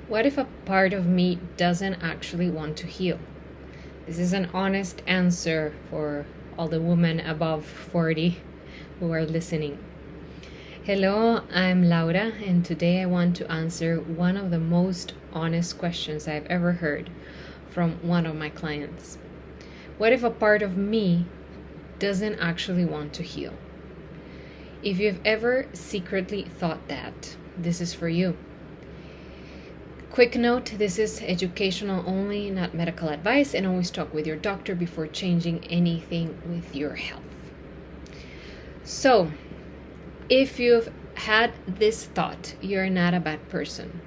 What if a part of me doesn't actually want to heal? This is an honest answer for all the women above 40 who are listening. Hello, I'm Laura, and today I want to answer one of the most honest questions I've ever heard from one of my clients. What if a part of me doesn't actually want to heal? If you've ever secretly thought that, this is for you. Quick note, this is educational only, not medical advice, and always talk with your doctor before changing anything with your health. So, if you've had this thought, you're not a bad person.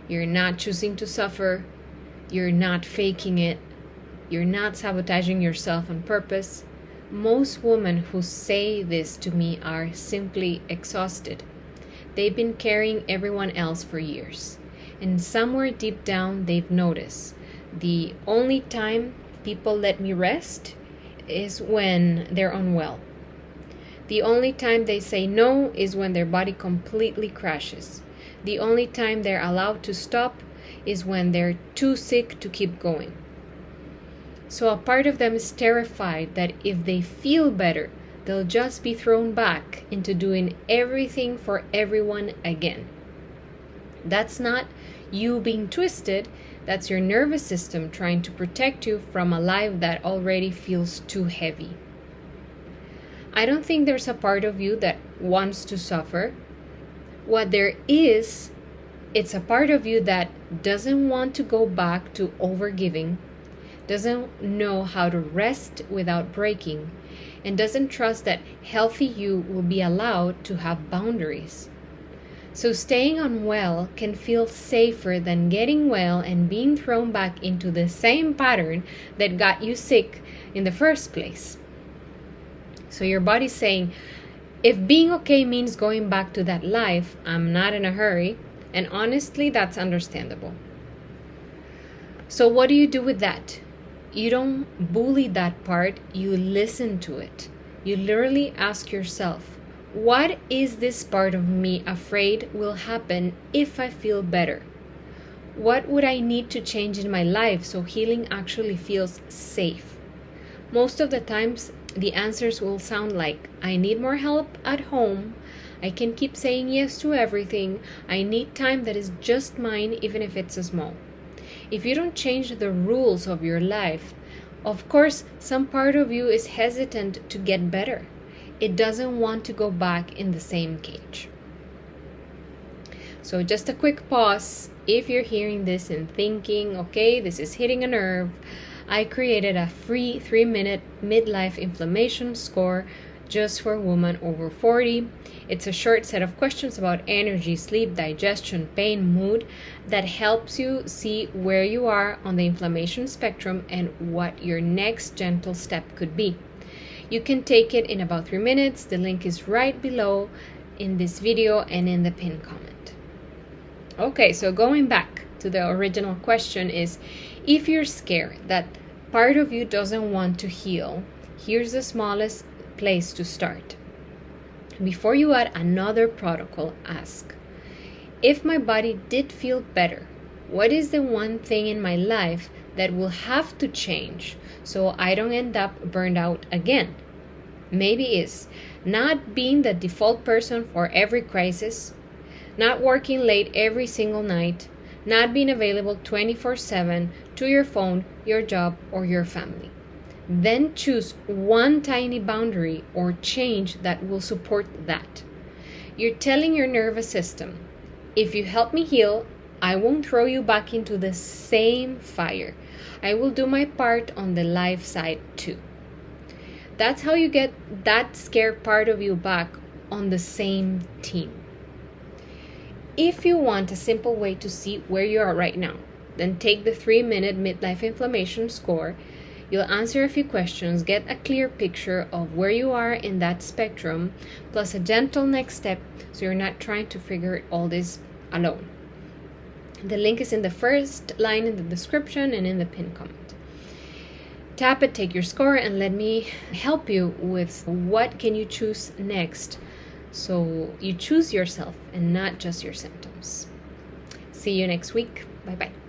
You're not choosing to suffer. You're not faking it. You're not sabotaging yourself on purpose. Most women who say this to me are simply exhausted. They've been carrying everyone else for years. And somewhere deep down, they've noticed the only time people let me rest is when they're unwell. The only time they say no is when their body completely crashes. The only time they're allowed to stop is when they're too sick to keep going. So a part of them is terrified that if they feel better, they'll just be thrown back into doing everything for everyone again. That's not you being twisted, that's your nervous system trying to protect you from a life that already feels too heavy. I don't think there's a part of you that wants to suffer. What there is, it's a part of you that doesn't want to go back to overgiving, doesn't know how to rest without breaking, and doesn't trust that healthy you will be allowed to have boundaries. So staying unwell can feel safer than getting well and being thrown back into the same pattern that got you sick in the first place. So your body's saying, if being okay means going back to that life, I'm not in a hurry. And honestly, that's understandable. So what do you do with that? You don't bully that part, you listen to it. You literally ask yourself, what is this part of me afraid will happen if I feel better? What would I need to change in my life so healing actually feels safe? Most of the times, the answers will sound like, I need more help at home. I can keep saying yes to everything. I need time that is just mine, even if it's small. If you don't change the rules of your life, of course, some part of you is hesitant to get better. It doesn't want to go back in the same cage. So just a quick pause. If you're hearing this and thinking, okay, this is hitting a nerve, I created a free 3-minute midlife inflammation score just for women over 40. It's a short set of questions about energy, sleep, digestion, pain, mood that helps you see where you are on the inflammation spectrum and what your next gentle step could be. You can take it in about 3 minutes. The link is right below in this video and in the pinned comment. Okay, so going back to the original question is, if you're scared that part of you doesn't want to heal, here's the smallest place to start. Before you add another protocol, ask, if my body did feel better, what is the one thing in my life that will have to change so I don't end up burned out again? Maybe it's not being the default person for every crisis, not working late every single night, not being available 24/7 to your phone, your job, or your family. Then choose one tiny boundary or change that will support that. You're telling your nervous system, if you help me heal, I won't throw you back into the same fire. I will do my part on the life side too. That's how you get that scared part of you back on the same team. If you want a simple way to see where you are right now, then take the 3-minute midlife inflammation score. You'll answer a few questions, get a clear picture of where you are in that spectrum, plus a gentle next step so you're not trying to figure all this alone. The link is in the first line in the description and in the pinned comment. Tap it, take your score, and let me help you with what can you choose next so you choose yourself and not just your symptoms. See you next week. Bye bye.